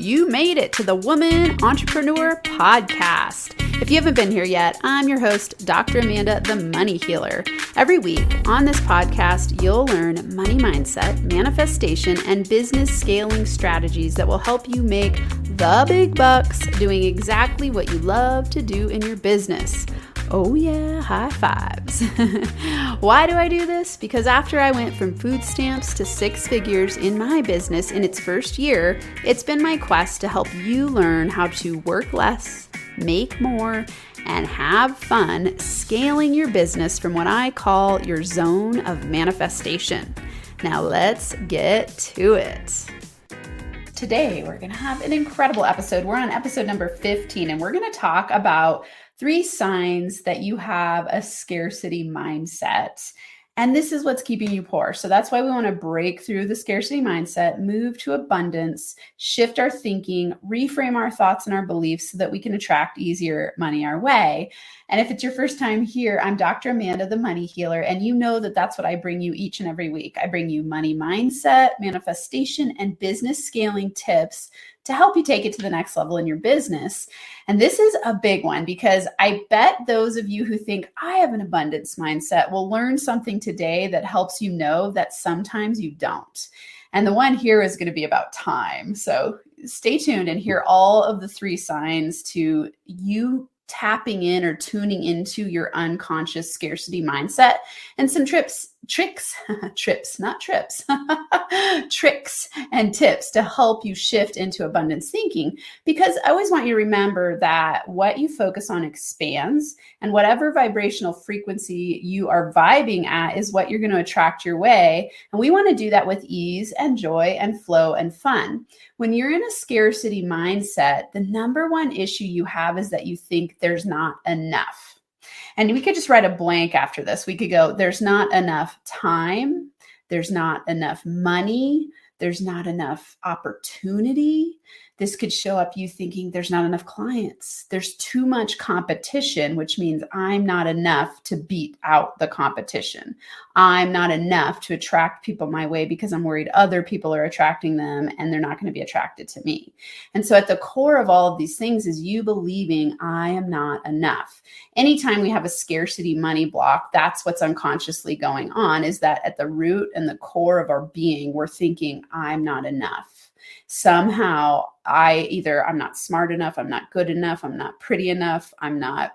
You made it to the Woman Entrepreneur Podcast. If you haven't been here yet, I'm your host, Dr. Amanda, the Money Healer. Every week on this podcast, you'll learn money mindset, manifestation, and business scaling strategies that will help you make the big bucks doing exactly what you love to do in your business. Oh yeah, high fives. Why do I do this? Because after I went from food stamps to six figures in my business in its first year, it's been my quest to help you learn how to work less, make more, and have fun scaling your business from what I call your zone of manifestation. Now let's get to it. Today, we're going to have an incredible episode. We're on episode number 15, and we're going to talk about 3 signs that you have a scarcity mindset. And this is what's keeping you poor. So that's why we want to break through the scarcity mindset, move to abundance, shift our thinking, reframe our thoughts and our beliefs so that we can attract easier money our way. And if it's your first time here, I'm Dr. Amanda, the Money Healer, and you know that that's what I bring you each and every week. I bring you money mindset, manifestation, and business scaling tips to help you take it to the next level in your business. And this is a big one because I bet those of you who think I have an abundance mindset will learn something today that helps you know that sometimes you don't. And the one here is going to be about time. So stay tuned and hear all of the 3 signs to you tapping in or tuning into your unconscious scarcity mindset and some tricks and tips to help you shift into abundance thinking. Because I always want you to remember that what you focus on expands, and whatever vibrational frequency you are vibing at is what you're going to attract your way. And we want to do that with ease and joy and flow and fun. When you're in a scarcity mindset, the number one issue you have is that you think there's not enough. And we could just write a blank after this. We could go, there's not enough time. There's not enough money. There's not enough opportunity. This could show up you thinking there's not enough clients. There's too much competition, which means I'm not enough to beat out the competition. I'm not enough to attract people my way because I'm worried other people are attracting them and they're not going to be attracted to me. And so at the core of all of these things is you believing I am not enough. Anytime we have a scarcity money block, that's what's unconsciously going on, is that at the root and the core of our being, we're thinking I'm not enough. Somehow I'm not smart enough, I'm not good enough, I'm not pretty enough, I'm not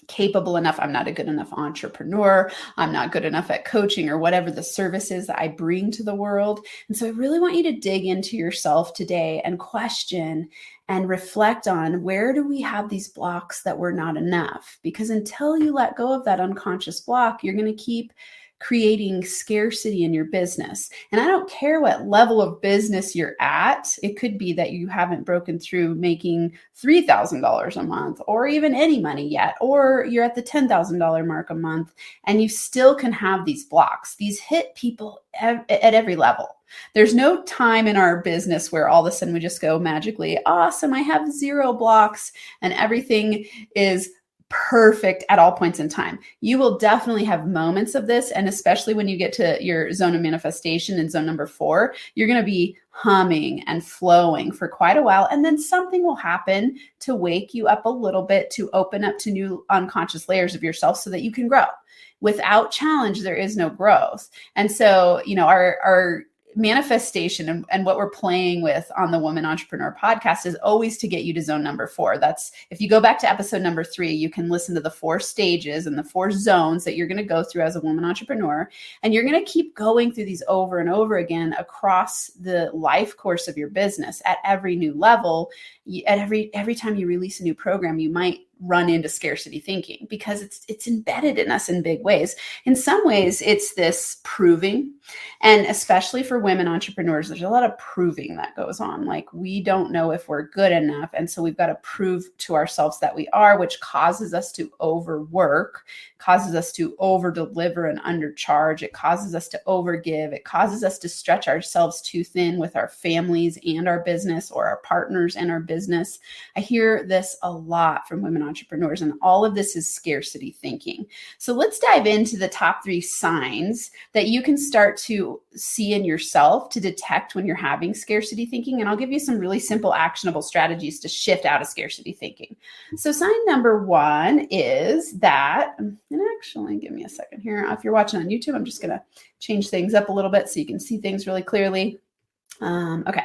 capable enough, I'm not a good enough entrepreneur, I'm not good enough at coaching or whatever the service is that I bring to the world. And so I really want you to dig into yourself today and question and reflect on, where do we have these blocks that we're not enough? Because until you let go of that unconscious block, you're going to keep creating scarcity in your business. And I don't care what level of business you're at. It could be that you haven't broken through making $3,000 a month or even any money yet, or you're at the $10,000 mark a month and you still can have these blocks. These hit people at every level. There's no time in our business where all of a sudden we just go magically, awesome, I have 0 blocks and everything is perfect at all points in time. You will definitely have moments of this. And especially when you get to your zone of manifestation in zone number 4, you're going to be humming and flowing for quite a while. And then something will happen to wake you up a little bit, to open up to new unconscious layers of yourself so that you can grow. Without challenge, there is no growth. And so, our manifestation and what we're playing with on the Woman Entrepreneur Podcast is always to get you to zone number 4. That's, if you go back to episode number 3, you can listen to the 4 stages and the 4 zones that you're going to go through as a woman entrepreneur. And you're going to keep going through these over and over again across the life course of your business at every new level. At every time you release a new program, you might run into scarcity thinking because it's embedded in us in big ways. In some ways, it's this proving. And especially for women entrepreneurs, there's a lot of proving that goes on. Like, we don't know if we're good enough. And so we've got to prove to ourselves that we are, which causes us to overwork, causes us to over deliver and undercharge. It causes us to overgive. It causes us to stretch ourselves too thin with our families and our business, or our partners and our business. I hear this a lot from women entrepreneurs. And all of this is scarcity thinking. So let's dive into the top 3 signs that you can start to see in yourself to detect when you're having scarcity thinking. And I'll give you some really simple, actionable strategies to shift out of scarcity thinking. So sign number 1 is that, and actually give me a second here. If you're watching on YouTube, I'm just going to change things up a little bit so you can see things really clearly. Okay,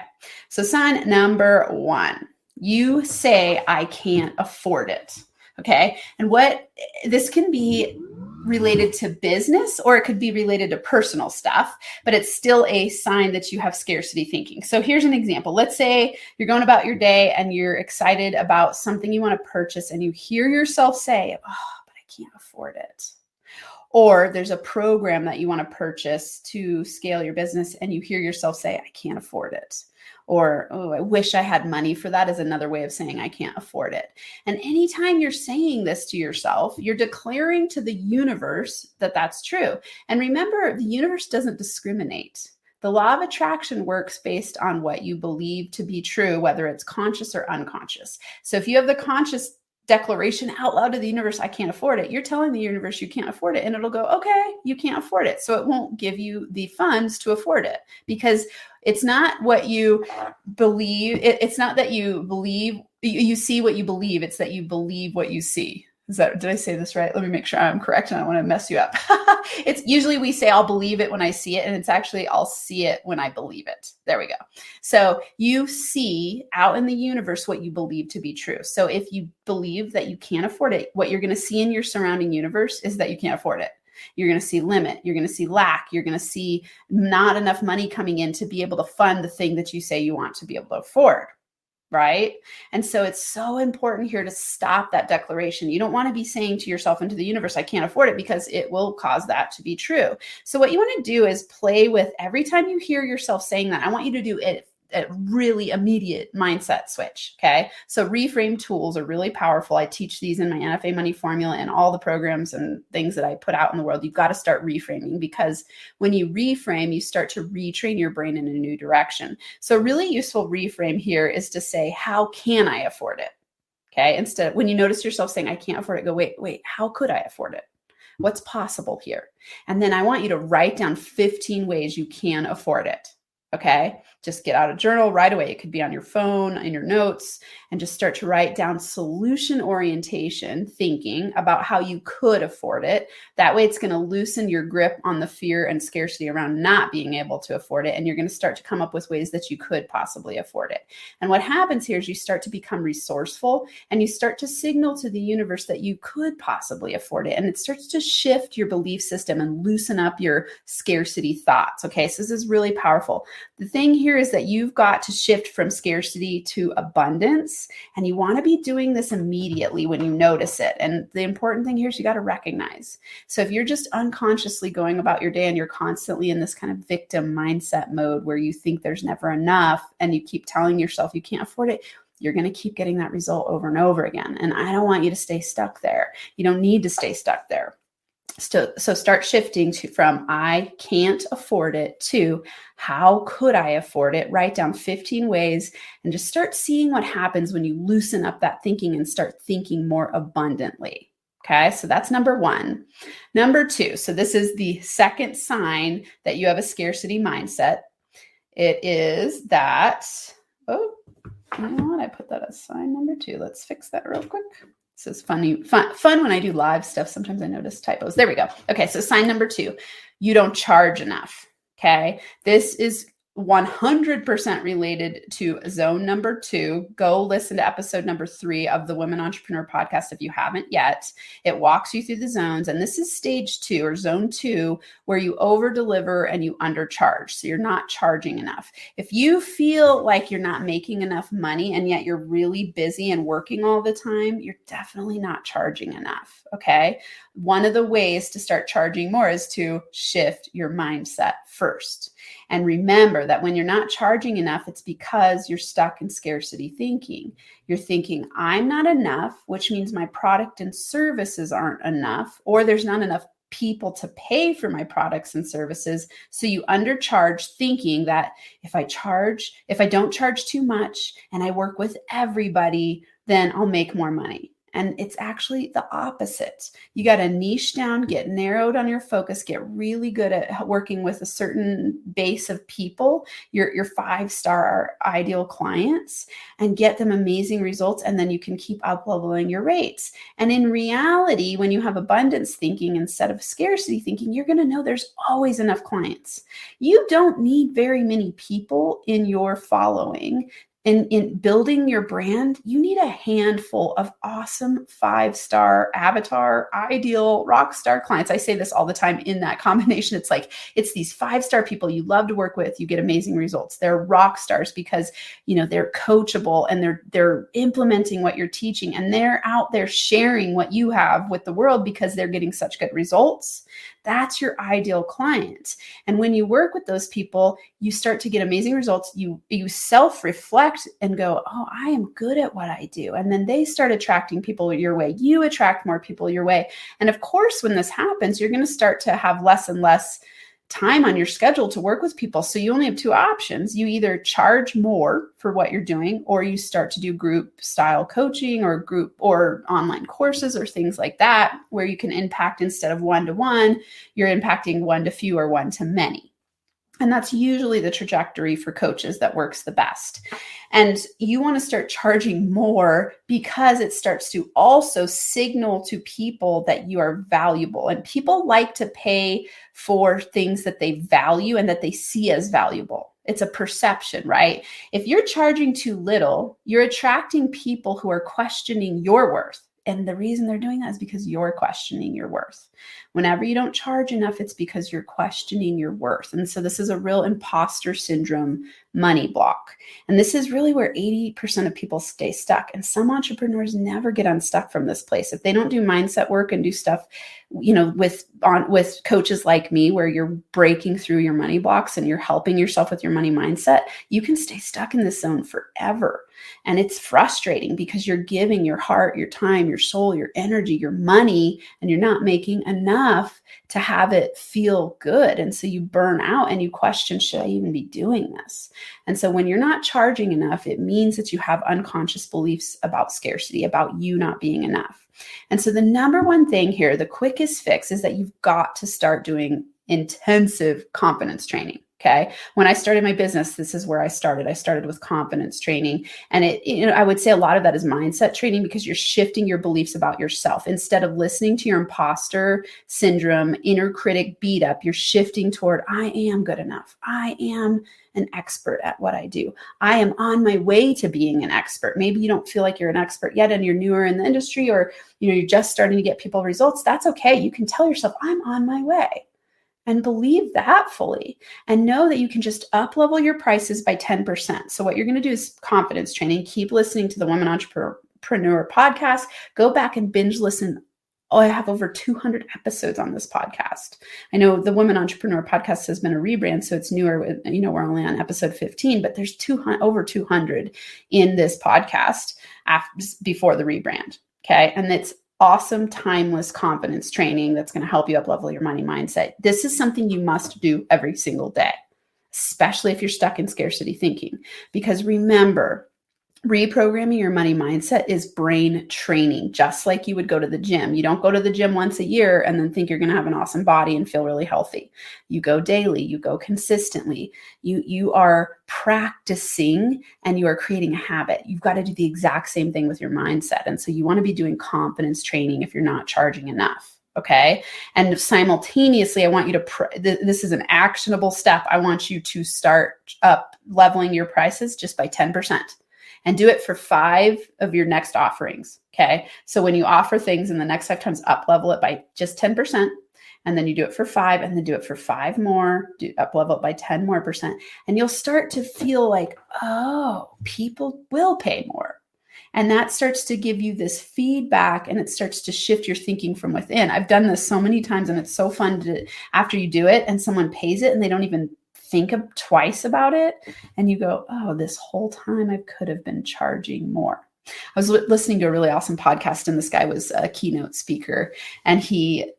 so sign number 1, you say, I can't afford it. Okay, and what this can be related to business or it could be related to personal stuff, but it's still a sign that you have scarcity thinking. So here's an example. Let's say you're going about your day and you're excited about something you want to purchase and you hear yourself say, oh, but I can't afford it. Or there's a program that you want to purchase to scale your business and you hear yourself say, I can't afford it. Or, oh, I wish I had money for that is another way of saying I can't afford it. And anytime you're saying this to yourself, you're declaring to the universe that that's true. And remember, the universe doesn't discriminate. The law of attraction works based on what you believe to be true, whether it's conscious or unconscious. So if you have the conscious declaration out loud to the universe, I can't afford it, you're telling the universe you can't afford it, and it'll go, okay, you can't afford it. So it won't give you the funds to afford it, because it's not what you believe. It's not that you believe, you see what you believe. It's that you believe what you see. Did I say this right? Let me make sure I'm correct. And I want to mess you up. It's usually we say, I'll believe it when I see it. And it's actually, I'll see it when I believe it. There we go. So you see out in the universe what you believe to be true. So if you believe that you can't afford it, what you're going to see in your surrounding universe is that you can't afford it. You're going to see limit. You're going to see lack. You're going to see not enough money coming in to be able to fund the thing that you say you want to be able to afford. Right? And so it's so important here to stop that declaration. You don't want to be saying to yourself and to the universe, I can't afford it, because it will cause that to be true. So what you want to do is play with every time you hear yourself saying that, I want you to do a really immediate mindset switch. Okay. So reframe tools are really powerful. I teach these in my NFA money formula and all the programs and things that I put out in the world. You've got to start reframing, because when you reframe, you start to retrain your brain in a new direction. So a really useful reframe here is to say, how can I afford it? Okay. Instead of when you notice yourself saying, I can't afford it, go, wait, how could I afford it? What's possible here? And then I want you to write down 15 ways you can afford it. Okay, just get out a journal right away. It could be on your phone, in your notes, and just start to write down solution orientation thinking about how you could afford it. That way it's going to loosen your grip on the fear and scarcity around not being able to afford it. And you're going to start to come up with ways that you could possibly afford it. And what happens here is you start to become resourceful and you start to signal to the universe that you could possibly afford it. And it starts to shift your belief system and loosen up your scarcity thoughts. Okay, so this is really powerful. The thing here is that you've got to shift from scarcity to abundance, and you want to be doing this immediately when you notice it. And the important thing here is you got to recognize. So if you're just unconsciously going about your day and you're constantly in this kind of victim mindset mode where you think there's never enough and you keep telling yourself you can't afford it, you're going to keep getting that result over and over again. And I don't want you to stay stuck there. You don't need to stay stuck there. So start shifting from I can't afford it to how could I afford it? Write down 15 ways and just start seeing what happens when you loosen up that thinking and start thinking more abundantly. Okay, so that's number 1. Number 2, so this is the second sign that you have a scarcity mindset. It is that, oh, you know what? I put that as sign number 2. Let's fix that real quick. This is fun when I do live stuff. Sometimes I notice typos. There we go. Okay, so sign number 2, you don't charge enough. Okay, this is 100% related to zone number 2. Go listen to episode number 3 of the Women Entrepreneur podcast if you haven't yet. It walks you through the zones, and this is stage 2 or zone 2, where you over deliver and you undercharge. So you're not charging enough. If you feel like you're not making enough money and yet you're really busy and working all the time, you're definitely not charging enough. Okay. One of the ways to start charging more is to shift your mindset first. And remember that when you're not charging enough, it's because you're stuck in scarcity thinking. You're thinking, I'm not enough, which means my product and services aren't enough, or there's not enough people to pay for my products and services. So you undercharge, thinking that if I don't charge too much and I work with everybody, then I'll make more money. And it's actually the opposite. You got to niche down, get narrowed on your focus, get really good at working with a certain base of people, your 5-star ideal clients, and get them amazing results. And then you can keep up leveling your rates. And in reality, when you have abundance thinking instead of scarcity thinking, you're going to know there's always enough clients. You don't need very many people in your following. In building your brand, you need a handful of awesome 5-star avatar, ideal rock star clients. I say this all the time in that combination. It's like, it's these 5-star people you love to work with. You get amazing results. They're rock stars because, they're coachable and they're implementing what you're teaching, and they're out there sharing what you have with the world because they're getting such good results. That's your ideal client. And when you work with those people, you start to get amazing results. You self-reflect and go, oh, I am good at what I do. And then they start attracting people your way. You attract more people your way. And of course, when this happens, you're going to start to have less and less time on your schedule to work with people. So you only have 2 options. You either charge more for what you're doing, or you start to do group style coaching or group or online courses or things like that, where you can impact, instead of 1-to-1, you're impacting 1-to-few or 1-to-many. And that's usually the trajectory for coaches that works the best. And you want to start charging more because it starts to also signal to people that you are valuable. And people like to pay for things that they value and that they see as valuable. It's a perception, right? If you're charging too little, you're attracting people who are questioning your worth. And the reason they're doing that is because you're questioning your worth. Whenever you don't charge enough, it's because you're questioning your worth. And so this is a real imposter syndrome money block. And this is really where 80% of people stay stuck. And some entrepreneurs never get unstuck from this place. If they don't do mindset work and do stuff, with coaches like me, where you're breaking through your money blocks and you're helping yourself with your money mindset, you can stay stuck in this zone forever. And it's frustrating because you're giving your heart, your time, your soul, your energy, your money, and you're not making enough to have it feel good. And so you burn out and you question, should I even be doing this? And so when you're not charging enough, it means that you have unconscious beliefs about scarcity, about you not being enough. And so the number one thing here, the quickest fix, is that you've got to start doing intensive confidence training. Okay. When I started my business, this is where I started. I started with confidence training. And I would say a lot of that is mindset training, because you're shifting your beliefs about yourself. Instead of listening to your imposter syndrome, inner critic beat up, you're shifting toward, I am good enough. I am an expert at what I do. I am on my way to being an expert. Maybe you don't feel like you're an expert yet and you're newer in the industry, or, you're just starting to get people results. That's okay. You can tell yourself, I'm on my way. And believe that fully, and know that you can just up level your prices by 10%. So what you're going to do is confidence training. Keep listening to the Women Entrepreneur podcast. Go back and binge listen. Oh, I have over 200 episodes on this podcast. I know the Women Entrepreneur podcast has been a rebrand, so it's newer. We're only on episode 15, but there's over 200 in this podcast before the rebrand. Okay. And it's awesome, timeless confidence training that's going to help you up level your money mindset. This is something you must do every single day, especially if you're stuck in scarcity thinking. Because remember, reprogramming your money mindset is brain training, just like you would go to the gym. You don't go to the gym once a year and then think you're going to have an awesome body and feel really healthy. You go daily, you go consistently. You are practicing and you are creating a habit. You've got to do the exact same thing with your mindset. And so you want to be doing confidence training if you're not charging enough. Okay. And simultaneously, I want you to, this is an actionable step. I want you to start up leveling your prices just by 10%. And do it for 5 of your next offerings. Okay. So when you offer things in the next 5 times, up level it by just 10%. And then you do it for 5, and then do it for 5 more, up level it by 10 more percent. And you'll start to feel like, oh, people will pay more. And that starts to give you this feedback, and it starts to shift your thinking from within. I've done this so many times, and it's so fun to, after you do it and someone pays it and they don't even think twice about it, and you go, oh, this whole time I could have been charging more. I was listening to a really awesome podcast, and this guy was a keynote speaker, and he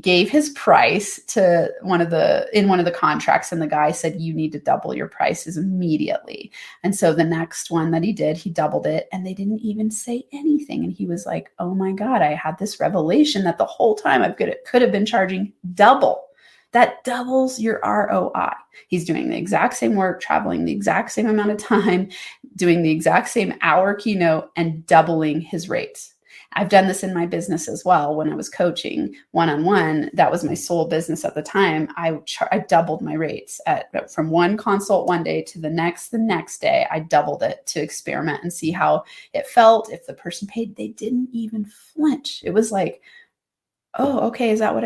gave his price to one of the contracts, and the guy said, you need to double your prices immediately. And so the next one that he did, he doubled it, and they didn't even say anything. And he was like, oh my God, I had this revelation that the whole time I could have been charging double. That doubles your ROI. He's doing the exact same work, traveling the exact same amount of time, doing the exact same hour keynote, and doubling his rates. I've done this in my business as well. When I was coaching one-on-one, that was my sole business at the time. I doubled my rates from one consult one day to the next day. I doubled it to experiment and see how it felt. If the person paid, they didn't even flinch. It was like, oh, okay, is that what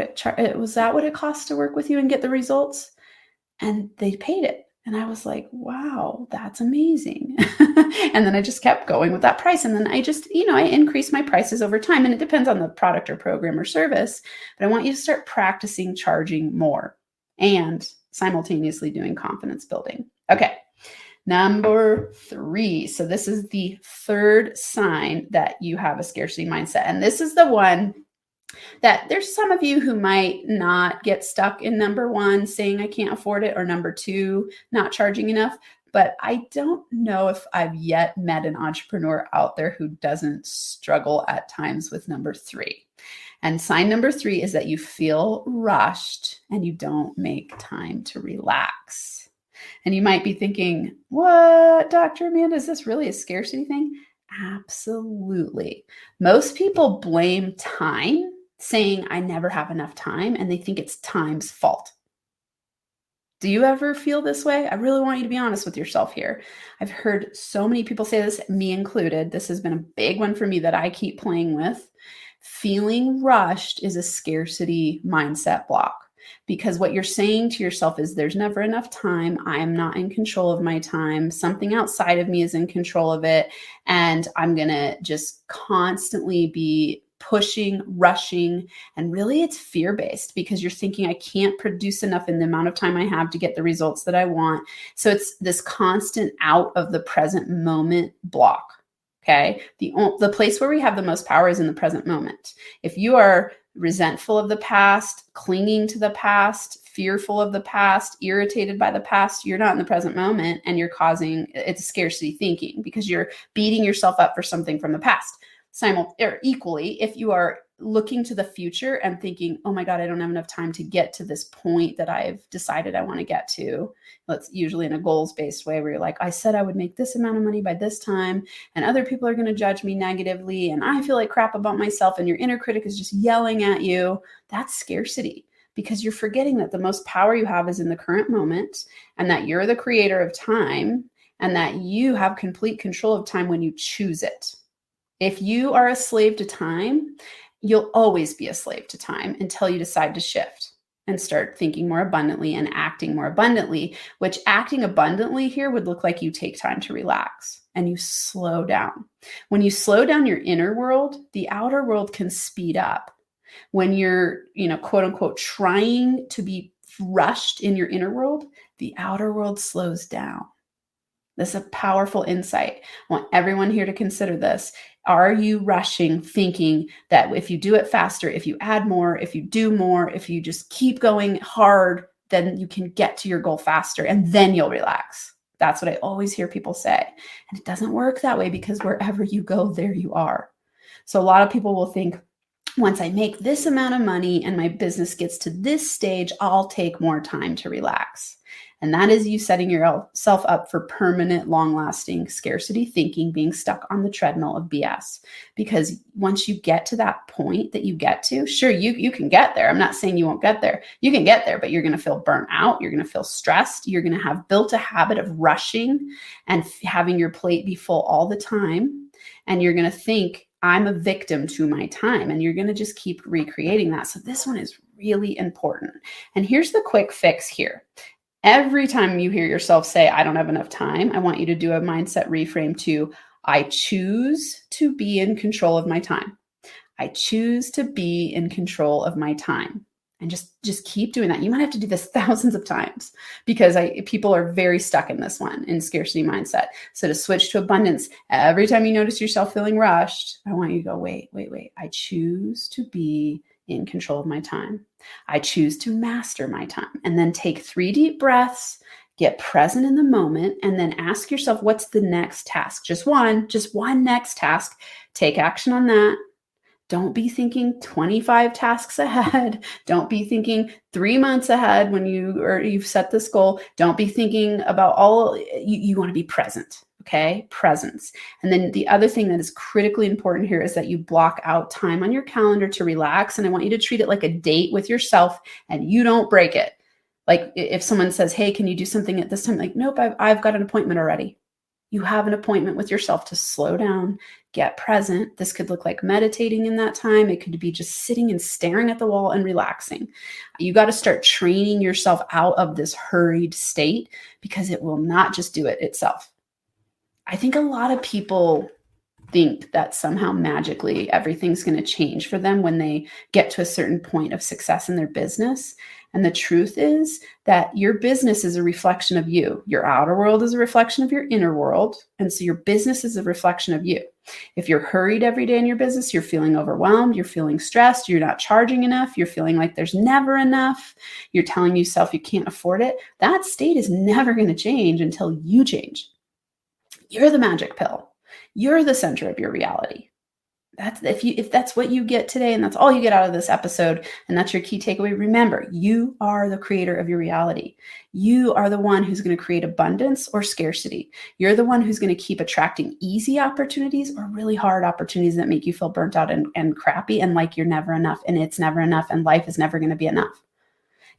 was that what it costs to work with you and get the results? And they paid it. And I was like, wow, that's amazing. And then I just kept going with that price. And then I just, I increased my prices over time. And it depends on the product or program or service. But I want you to start practicing charging more and simultaneously doing confidence building. Okay. Number 3. So this is the third sign that you have a scarcity mindset. And this is the one that there's some of you who might not get stuck in number 1, saying I can't afford it, or number 2, not charging enough. But I don't know if I've yet met an entrepreneur out there who doesn't struggle at times with number 3. And sign number 3 is that you feel rushed and you don't make time to relax. And you might be thinking, what, Dr. Amanda, is this really a scarcity thing? Absolutely. Most people blame time, saying I never have enough time, and they think it's time's fault. Do you ever feel this way? I really want you to be honest with yourself here. I've heard so many people say this, me included. This has been a big one for me that I keep playing with. Feeling rushed is a scarcity mindset block. Because what you're saying to yourself is there's never enough time. I am not in control of my time. Something outside of me is in control of it. And I'm going to just constantly be pushing, rushing. And really it's fear-based because you're thinking I can't produce enough in the amount of time I have to get the results that I want. So it's this constant out of the present moment block. Okay. The place where we have the most power is in the present moment. If you are resentful of the past, clinging to the past, fearful of the past, irritated by the past, you're not in the present moment, and it's scarcity thinking because you're beating yourself up for something from the past. Equally, if you are looking to the future and thinking, oh my God, I don't have enough time to get to this point that I've decided I want to get to. That's usually in a goals-based way where you're like, I said I would make this amount of money by this time, and other people are going to judge me negatively, and I feel like crap about myself, and your inner critic is just yelling at you. That's scarcity because you're forgetting that the most power you have is in the current moment, and that you're the creator of time, and that you have complete control of time when you choose it. If you are a slave to time, you'll always be a slave to time until you decide to shift and start thinking more abundantly and acting more abundantly, which acting abundantly here would look like you take time to relax and you slow down. When you slow down your inner world, the outer world can speed up. When you're, quote unquote, trying to be rushed in your inner world, the outer world slows down. This is a powerful insight. I want everyone here to consider this. Are you rushing, thinking that if you do it faster, if you add more, if you do more, if you just keep going hard, then you can get to your goal faster and then you'll relax? That's what I always hear people say. And it doesn't work that way because wherever you go, there you are. So a lot of people will think, once I make this amount of money and my business gets to this stage, I'll take more time to relax. And that is you setting yourself up for permanent, long-lasting scarcity thinking, being stuck on the treadmill of BS. Because once you get to that point that you get to, sure, you can get there. I'm not saying you won't get there. You can get there, but you're going to feel burnt out. You're going to feel stressed. You're going to have built a habit of rushing and having your plate be full all the time. And you're going to think, I'm a victim to my time. And you're going to just keep recreating that. So this one is really important. And here's the quick fix here. Every time you hear yourself say, I don't have enough time, I want you to do a mindset reframe to, I choose to be in control of my time. I choose to be in control of my time. And just keep doing that. You might have to do this thousands of times because people are very stuck in this one, in scarcity mindset. So to switch to abundance, every time you notice yourself feeling rushed, I want you to go, wait. I choose to be in control of my time. I choose to master my time. And then take 3 deep breaths, get present in the moment, and then ask yourself, what's the next task? Just one next task. Take action on that. Don't be thinking 25 tasks ahead. Don't be thinking 3 months ahead when you've set this goal. Don't be thinking about you want to be present. Okay. Presence. And then the other thing that is critically important here is that you block out time on your calendar to relax. And I want you to treat it like a date with yourself and you don't break it. Like if someone says, hey, can you do something at this time? Like, nope, I've got an appointment already. You have an appointment with yourself to slow down, get present. This could look like meditating in that time. It could be just sitting and staring at the wall and relaxing. You got to start training yourself out of this hurried state because it will not just do it itself. I think a lot of people think that somehow magically everything's going to change for them when they get to a certain point of success in their business. And the truth is that your business is a reflection of you. Your outer world is a reflection of your inner world. And so your business is a reflection of you. If you're hurried every day in your business, you're feeling overwhelmed, you're feeling stressed, you're not charging enough, you're feeling like there's never enough, you're telling yourself you can't afford it, that state is never going to change until you change. You're the magic pill. You're the center of your reality. If that's what you get today and that's all you get out of this episode and that's your key takeaway, remember, you are the creator of your reality. You are the one who's going to create abundance or scarcity. You're the one who's going to keep attracting easy opportunities or really hard opportunities that make you feel burnt out and crappy and like you're never enough and it's never enough and life is never going to be enough.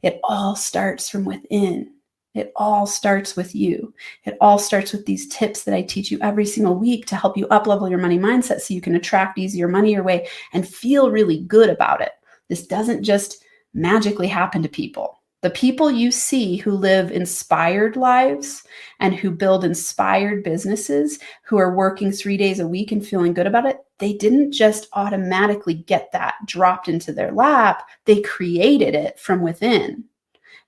It all starts from within. It all starts with you. It all starts with these tips that I teach you every single week to help you up-level your money mindset so you can attract easier money your way and feel really good about it. This doesn't just magically happen to people. The people you see who live inspired lives and who build inspired businesses, who are working 3 days a week and feeling good about it, they didn't just automatically get that dropped into their lap. They created it from within.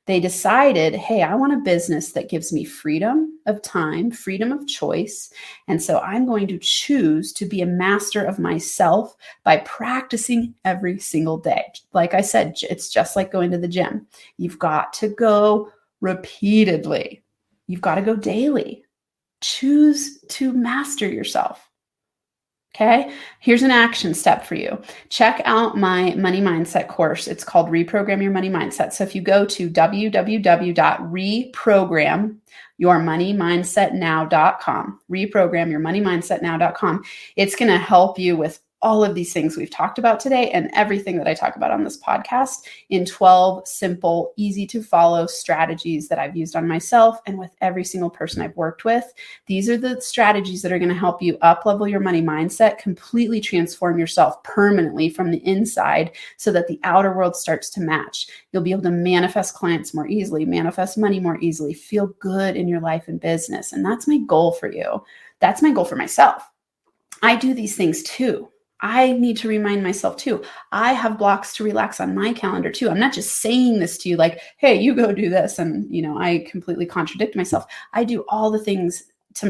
They decided, hey, I want a business that gives me freedom of time, freedom of choice. And so I'm going to choose to be a master of myself by practicing every single day. Like I said, it's just like going to the gym. You've got to go repeatedly. You've got to go daily. Choose to master yourself. Okay, here's an action step for you. Check out my money mindset course. It's called Reprogram Your Money Mindset. So if you go to www.reprogramyourmoneymindsetnow.com, reprogramyourmoneymindsetnow.com, it's going to help you with all of these things we've talked about today and everything that I talk about on this podcast in 12 simple, easy to follow strategies that I've used on myself and with every single person I've worked with. These are the strategies that are going to help you up-level your money mindset, completely transform yourself permanently from the inside so that the outer world starts to match. You'll be able to manifest clients more easily, manifest money more easily, feel good in your life and business. And that's my goal for you. That's my goal for myself. I do these things too. I need to remind myself too. I have blocks to relax on my calendar too. I'm not just saying this to you like, hey, you go do this. And, I completely contradict myself. I do all the things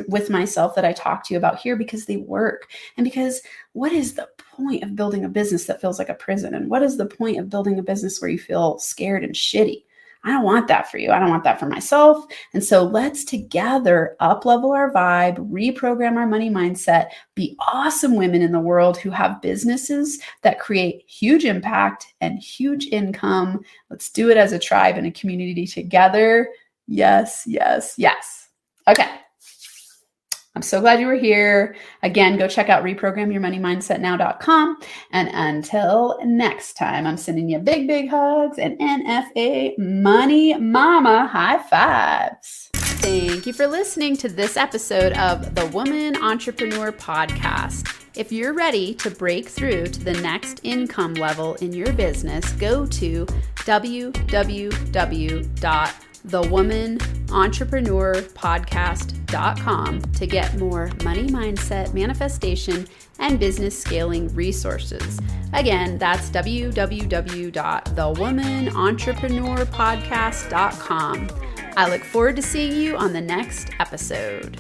with myself that I talk to you about here because they work. And because what is the point of building a business that feels like a prison? And what is the point of building a business where you feel scared and shitty? I don't want that for you. I don't want that for myself. And so let's together up-level our vibe, reprogram our money mindset, be awesome women in the world who have businesses that create huge impact and huge income. Let's do it as a tribe and a community together. Yes, yes, yes. Okay. I'm so glad you were here. Again, go check out reprogramyourmoneymindsetnow.com. And until next time, I'm sending you big, big hugs and NFA money mama high fives. Thank you for listening to this episode of the Woman Entrepreneur Podcast. If you're ready to break through to the next income level in your business, go to www.reprogramyourmoneymindsetnow.com. thewomanontrepreneurpodcast.com to get more money mindset, manifestation, and business scaling resources. Again, that's www.thewomanontrepreneurpodcast.com. I look forward to seeing you on the next episode.